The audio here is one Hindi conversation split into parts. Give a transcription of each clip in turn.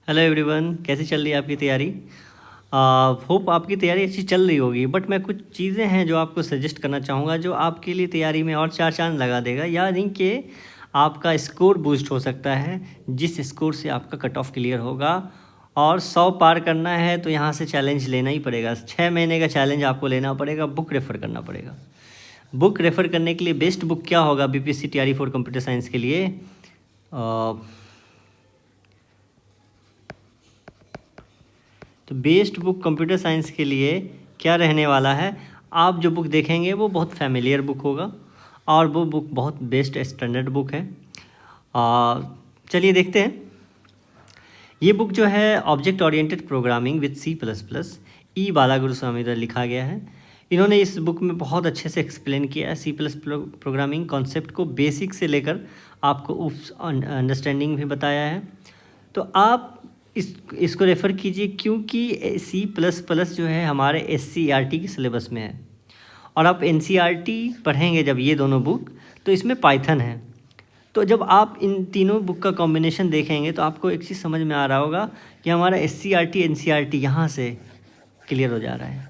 हेलो एवरीवन, कैसी चल रही है आपकी तैयारी। होप आपकी तैयारी अच्छी चल रही होगी। बट मैं कुछ चीज़ें हैं जो आपको सजेस्ट करना चाहूँगा जो आपके लिए तैयारी में और चार चांद लगा देगा, यानी कि आपका स्कोर बूस्ट हो सकता है, जिस स्कोर से आपका कट ऑफ क्लियर होगा। और 100 पार करना है तो यहाँ से चैलेंज लेना ही पड़ेगा। 6 महीने का चैलेंज आपको लेना पड़ेगा, बुक रेफ़र करना पड़ेगा। बुक रेफ़र करने के लिए बेस्ट बुक क्या होगा बीपीएससी तैयारी फॉर कंप्यूटर साइंस के लिए? तो बेस्ट बुक कंप्यूटर साइंस के लिए क्या रहने वाला है, आप जो बुक देखेंगे वो बहुत फैमिलियर बुक होगा और वो बुक बहुत बेस्ट स्टैंडर्ड बुक है। चलिए देखते हैं। ये बुक जो है object oriented programming with C++, ई बालागुरुस्वामी द्वारा लिखा गया है। इन्होंने इस बुक में बहुत अच्छे से एक्सप्लेन किया है C++ प्रोग्रामिंग कॉन्सेप्ट को, बेसिक से लेकर आपको उस अंडरस्टैंडिंग भी बताया है। तो आप इसको रेफ़र कीजिए, क्योंकि C++ जो है हमारे SCERT के सिलेबस में है और आप NCERT पढ़ेंगे जब ये दोनों बुक, तो इसमें पाइथन है। तो जब आप इन तीनों बुक का कॉम्बिनेशन देखेंगे तो आपको एक चीज़ समझ में आ रहा होगा कि हमारा SCERT NCERT यहाँ से क्लियर हो जा रहा है,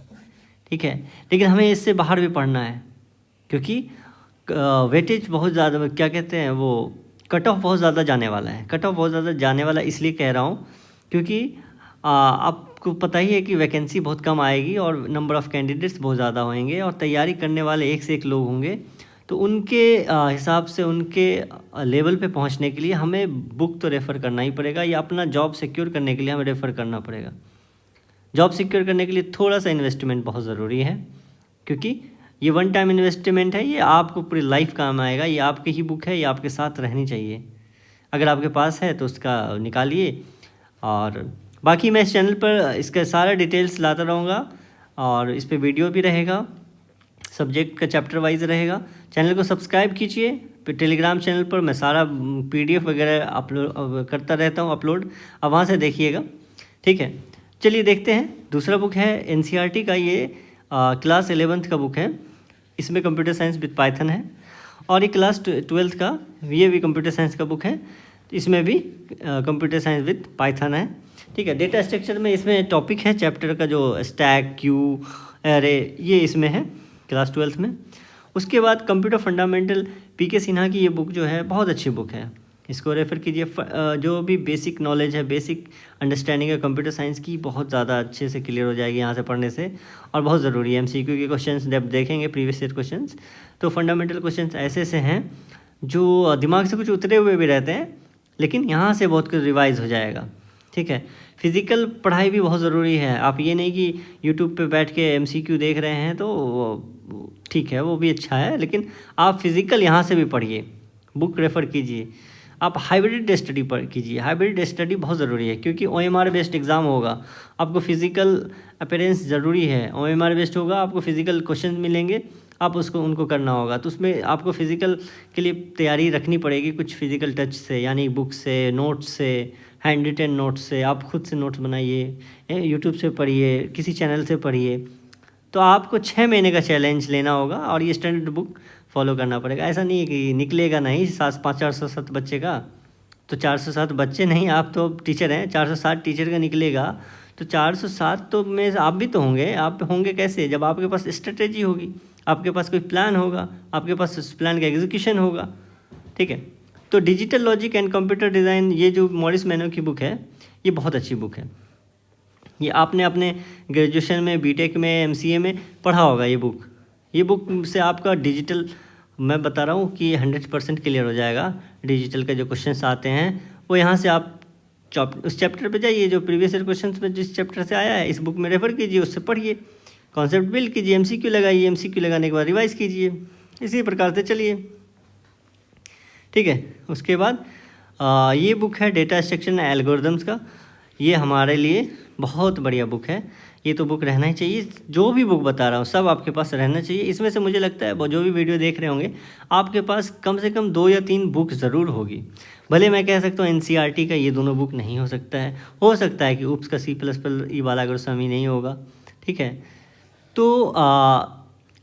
ठीक है। लेकिन हमें इससे बाहर भी पढ़ना है, क्योंकि वेटेज बहुत ज़्यादा, क्या कहते हैं वो, कट ऑफ बहुत ज़्यादा जाने वाला है। कट ऑफ बहुत ज़्यादा जाने वाला इसलिए कह रहा हूँ क्योंकि आपको पता ही है कि वैकेंसी बहुत कम आएगी और नंबर ऑफ़ कैंडिडेट्स बहुत ज़्यादा होंगे और तैयारी करने वाले एक से एक लोग होंगे। तो उनके हिसाब से उनके लेवल पे पहुंचने के लिए हमें बुक तो रेफ़र करना ही पड़ेगा, या अपना जॉब सिक्योर करने के लिए हमें रेफ़र करना पड़ेगा। जॉब सिक्योर करने के लिए थोड़ा सा इन्वेस्टमेंट बहुत ज़रूरी है, क्योंकि ये वन टाइम इन्वेस्टमेंट है, ये आपको पूरी लाइफ काम आएगा। ये आपकी ही बुक है, ये आपके साथ रहनी चाहिए। अगर आपके पास है तो उसका निकालिए। और बाकी मैं इस चैनल पर इसका सारा डिटेल्स लाता रहूँगा और इस पर वीडियो भी रहेगा, सब्जेक्ट का चैप्टर वाइज रहेगा। चैनल को सब्सक्राइब कीजिए। फिर टेलीग्राम चैनल पर मैं सारा PDF वगैरह अपलोड करता रहता हूँ अपलोड, अब वहाँ से देखिएगा, ठीक है। चलिए देखते हैं। दूसरा बुक है NCERT का, ये क्लास 11th का बुक है। इसमें कंप्यूटर साइंस विद पाइथन है। और ये क्लास 12th का, ये भी कंप्यूटर साइंस का बुक है। इसमें भी कंप्यूटर साइंस विद पाइथन है, ठीक है। डेटा स्ट्रक्चर में इसमें टॉपिक है चैप्टर का, जो स्टैक, क्यू, एरे, ये इसमें है क्लास 12th में। उसके बाद कंप्यूटर फंडामेंटल, PK सिन्हा की ये बुक जो है बहुत अच्छी बुक है, इसको रेफ़र कीजिए। जो भी बेसिक नॉलेज है, बेसिक अंडरस्टैंडिंग है कंप्यूटर साइंस की, बहुत ज़्यादा अच्छे से क्लियर हो जाएगी यहाँ से पढ़ने से। और बहुत ज़रूरी है, MCQ के क्वेश्चंस जब देखेंगे, प्रीवियस ईयर क्वेश्चंस, तो फंडामेंटल क्वेश्चंस ऐसे से हैं जो दिमाग से कुछ उतरे हुए भी रहते हैं, लेकिन यहाँ से बहुत कुछ रिवाइज़ हो जाएगा, ठीक है। फिज़िकल पढ़ाई भी बहुत ज़रूरी है। आप ये नहीं कि यूट्यूब पे बैठ के MCQ देख रहे हैं तो ठीक है, वो भी अच्छा है, लेकिन आप फिज़िकल यहाँ से भी पढ़िए, बुक रेफ़र कीजिए। आप हाइब्रिड स्टडी पर कीजिए। हाइब्रिड स्टडी बहुत ज़रूरी है, क्योंकि OMR बेस्ड एग्ज़ाम होगा, आपको फिज़िकल अपीयरेंस ज़रूरी है। OMR बेस्ड होगा, आपको फिज़िकल क्वेश्चन मिलेंगे, आप उनको करना होगा। तो उसमें आपको फ़िज़िकल के लिए तैयारी रखनी पड़ेगी, कुछ फ़िज़िकल टच से, यानी बुक से, नोट्स से, हैंड रिटन नोट्स से। आप खुद से नोट्स बनाइए, यूट्यूब से पढ़िए, किसी चैनल से पढ़िए। तो आपको 6 महीने का चैलेंज लेना होगा और ये स्टैंडर्ड बुक फॉलो करना पड़ेगा। ऐसा नहीं है कि निकलेगा नहीं 407 बच्चे का, तो 407 बच्चे नहीं, आप तो टीचर हैं, 407 टीचर का निकलेगा, तो 407 तो में आप भी तो होंगे। आप होंगे कैसे? जब आपके पास स्ट्रेटेजी होगी, आपके पास कोई प्लान होगा, आपके पास उस प्लान का एग्जीक्यूशन होगा, ठीक है। तो digital logic and computer design, ये जो मॉरिस मैनो की बुक है, ये बहुत अच्छी बुक है। ये आपने अपने ग्रेजुएशन में, BTech में, MCA में पढ़ा होगा ये बुक। ये बुक से आपका डिजिटल, मैं बता रहा हूँ कि 100% क्लियर हो जाएगा। डिजिटल के जो क्वेश्चंस आते हैं वो यहाँ से आप उस चैप्टर पे जाइए जो प्रीवियस ईयर क्वेश्चंस में जिस चैप्टर से आया है, इस बुक में रेफ़र कीजिए, उससे पढ़िए, कॉन्सेप्ट बिल्ड कीजिए, MCQ लगाइए, MCQ लगाने के बाद रिवाइज़ कीजिए, इसी प्रकार से चलिए, ठीक है। उसके बाद ये बुक है डेटा स्ट्रक्चर एंड एल्गोरिदम्स का। ये हमारे लिए बहुत बढ़िया बुक है। ये तो बुक रहना ही चाहिए। जो भी बुक बता रहा हूँ सब आपके पास रहना चाहिए। इसमें से मुझे लगता है जो भी वीडियो देख रहे होंगे, आपके पास कम से कम 2 या 3 बुक ज़रूर होगी। भले मैं कह सकता हूँ NCERT का ये दोनों बुक नहीं हो सकता है, हो सकता है कि UPS का C++ ई बालागुरुस्वामी नहीं होगा, ठीक है। तो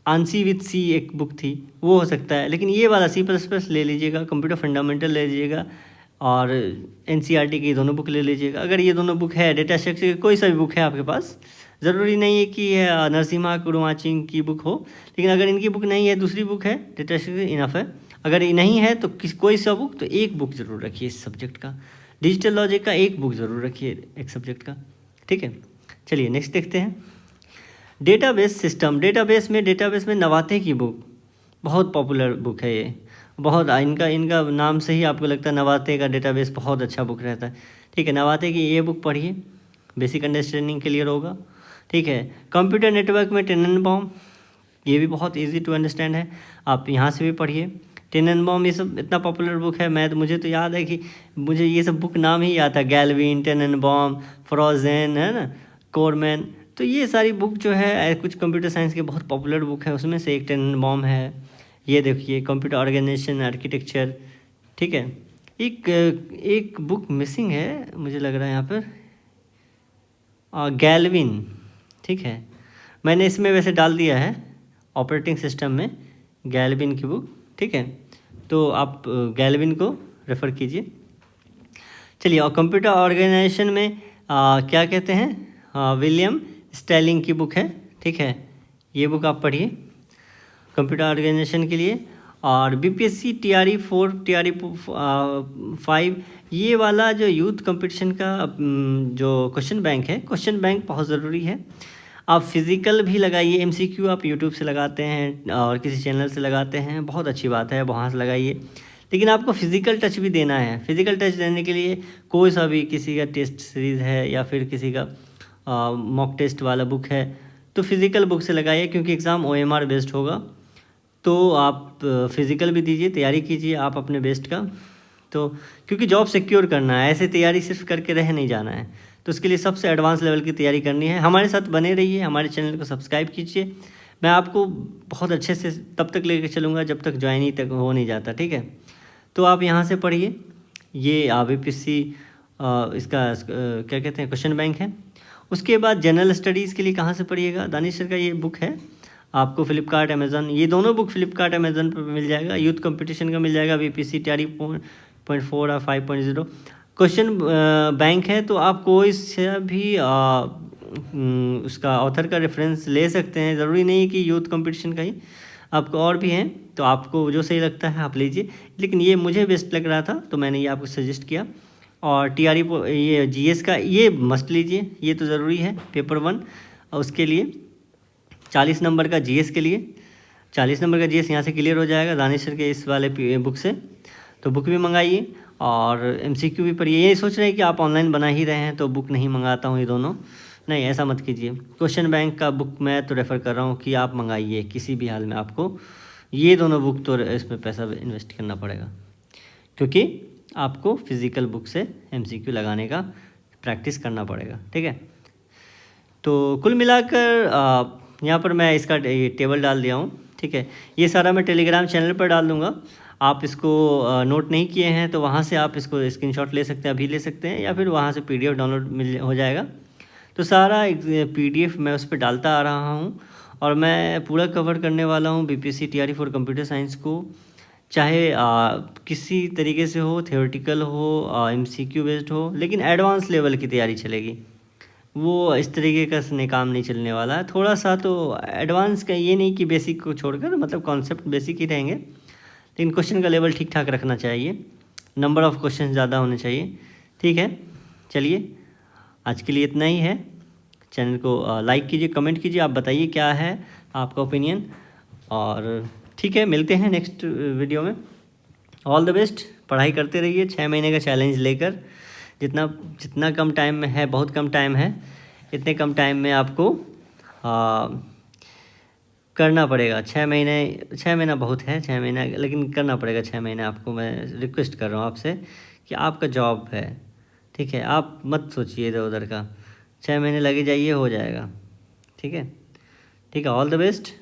आंसी विद C एक बुक थी, वो हो सकता है, लेकिन ये वाला C++ ले लीजिएगा, कंप्यूटर फंडामेंटल ले लीजिएगा, और NCERT की दोनों बुक ले लीजिएगा। अगर ये दोनों बुक है, डेटा स्ट्रक्चर कोई सा भी बुक है आपके पास, ज़रूरी नहीं है कि नरसिम्हा कुरुवाचिंग की बुक हो, लेकिन अगर इनकी बुक नहीं है, दूसरी बुक है, डेटा स्ट्रक्चर इनफ है। अगर ये नहीं है तो कोई सा बुक, तो एक बुक ज़रूर रखिए इस सब्जेक्ट का, डिजिटल लॉजिक का एक बुक ज़रूर रखिए एक सब्जेक्ट का, ठीक है। चलिए नेक्स्ट देखते हैं, डेटाबेस सिस्टम। डेटाबेस में नवाते की बुक बहुत पॉपुलर बुक है ये, बहुत इनका नाम से ही आपको लगता है नवाते का डेटाबेस बहुत अच्छा बुक रहता है, ठीक है। नवाते की ये बुक पढ़िए, बेसिक अंडरस्टैंडिंग क्लियर होगा, ठीक है। कंप्यूटर नेटवर्क में टेनेनबाउम, ये भी बहुत इजी टू अंडरस्टैंड है, आप यहाँ से भी पढ़िए। टेनेनबाउम ये सब इतना पॉपुलर बुक है, मुझे तो याद है कि मुझे ये सब बुक नाम ही याद था, गैल्विन, टेनेनबाउम, फ्रोजेन, है ना, कोरमैन। तो ये सारी बुक जो है कुछ कंप्यूटर साइंस के बहुत पॉपुलर बुक है, उसमें से एक टेनेनबाउम है। ये देखिए कंप्यूटर ऑर्गेनाइजेशन आर्किटेक्चर, ठीक है। एक बुक मिसिंग है मुझे लग रहा है यहाँ पर, गैल्विन, ठीक है। मैंने इसमें वैसे डाल दिया है ऑपरेटिंग सिस्टम में गैल्विन की बुक, ठीक है। तो आप गैल्विन को रेफ़र कीजिए। चलिए, और कंप्यूटर ऑर्गेनाइजेशन में क्या कहते हैं, विलियम स्टेलिंग की बुक है, ठीक है। ये बुक आप पढ़िए कंप्यूटर ऑर्गेनाइजेशन के लिए। और BPSC TRE 4 TRE 5 ये वाला जो यूथ कंपटीशन का जो क्वेश्चन बैंक है, क्वेश्चन बैंक बहुत ज़रूरी है। आप फिज़िकल भी लगाइए, MCQ आप यूट्यूब से लगाते हैं और किसी चैनल से लगाते हैं, बहुत अच्छी बात है, वहाँ से लगाइए, लेकिन आपको फिज़िकल टच भी देना है। फिज़िकल टच देने के लिए कोई सा भी, किसी का टेस्ट सीरीज़ है या फिर किसी का मॉक टेस्ट वाला बुक है, तो फिज़िकल बुक से लगाइए, क्योंकि एग्ज़ाम OMR बेस्ड होगा। तो आप फिज़िकल भी दीजिए, तैयारी कीजिए आप अपने बेस्ट का, तो क्योंकि जॉब सिक्योर करना है, ऐसे तैयारी सिर्फ करके रह नहीं जाना है, तो उसके लिए सबसे एडवांस लेवल की तैयारी करनी है। हमारे साथ बने रहिए, हमारे चैनल को सब्सक्राइब कीजिए, मैं आपको बहुत अच्छे से तब तक लेकर चलूँगा जब तक ज्वाइन तक हो नहीं जाता, ठीक है। तो आप यहाँ से पढ़िए, ये BPSC इसका क्या कहते हैं क्वेश्चन बैंक है। उसके बाद जनरल स्टडीज़ के लिए कहाँ से पढ़िएगा, दानिश सर का ये बुक है, आपको फ्लिपकार्ट अमेज़न, ये दोनों बुक फ्लिपकार्ट अमेज़न पर मिल जाएगा। यूथ कंपटीशन का मिल जाएगा, BPSC TRE 4.4 और 5.0 क्वेश्चन बैंक है। तो आप कोई से भी उसका ऑथर का रेफरेंस ले सकते हैं, ज़रूरी नहीं कि यूथ कंपटीशन का ही, आपको और भी हैं, तो आपको जो सही लगता है आप लीजिए, लेकिन ये मुझे बेस्ट लग रहा था तो मैंने ये आपको सजेस्ट किया। और TRE ये GS का ये मस्ट लीजिए, ये तो ज़रूरी है, पेपर 1 उसके लिए 40 नंबर का GS के लिए, 40 नंबर का GS यहाँ से क्लियर हो जाएगा दानिश सर के इस वाले बुक से। तो बुक भी मंगाइए और MCQ भी पढ़िए। ये सोच रहे हैं कि आप ऑनलाइन बना ही रहे हैं तो बुक नहीं मंगाता हूँ ये दोनों, नहीं ऐसा मत कीजिए। क्वेश्चन बैंक का बुक मैं तो रेफ़र कर रहा हूँ कि आप मंगाइए, किसी भी हाल में आपको ये दोनों बुक तो इसमें पैसा इन्वेस्ट करना पड़ेगा, क्योंकि आपको फिज़िकल बुक से MCQ लगाने का प्रैक्टिस करना पड़ेगा, ठीक है। तो कुल मिलाकर यहाँ पर मैं इसका टेबल डाल दिया हूँ, ठीक है। ये सारा मैं टेलीग्राम चैनल पर डाल दूँगा, आप इसको नोट नहीं किए हैं तो वहाँ से आप इसको स्क्रीनशॉट ले सकते हैं, अभी ले सकते हैं, या फिर वहाँ से PDF डाउनलोड हो जाएगा। तो सारा PDF मैं उस पर डालता आ रहा हूँ, और मैं पूरा कवर करने वाला हूँ BPSC TRE 4 कंप्यूटर साइंस को, चाहे किसी तरीके से हो, थियोरेटिकल हो, MCQ बेस्ड हो, लेकिन एडवांस लेवल की तैयारी चलेगी। वो इस तरीके का से काम नहीं चलने वाला है, थोड़ा सा तो एडवांस का, ये नहीं कि बेसिक को छोड़कर, मतलब कॉन्सेप्ट बेसिक ही रहेंगे, लेकिन क्वेश्चन का लेवल ठीक ठाक रखना चाहिए, नंबर ऑफ़ क्वेश्चन ज़्यादा होने चाहिए, ठीक है। चलिए आज के लिए इतना ही है, चैनल को लाइक कीजिए, कमेंट कीजिए, आप बताइए क्या है आपका ओपिनियन, और ठीक है मिलते हैं नेक्स्ट वीडियो में। ऑल द बेस्ट, पढ़ाई करते रहिए, 6 महीने का चैलेंज लेकर, जितना कम टाइम में है, बहुत कम टाइम है, इतने कम टाइम में आपको करना पड़ेगा। 6 महीना बहुत है, 6 महीना, लेकिन करना पड़ेगा 6 महीने आपको। मैं रिक्वेस्ट कर रहा हूँ आपसे कि आपका जॉब है, ठीक है, आप मत सोचिए इधर उधर का, 6 महीने लगे जाइए, हो जाएगा, ठीक है। All the best.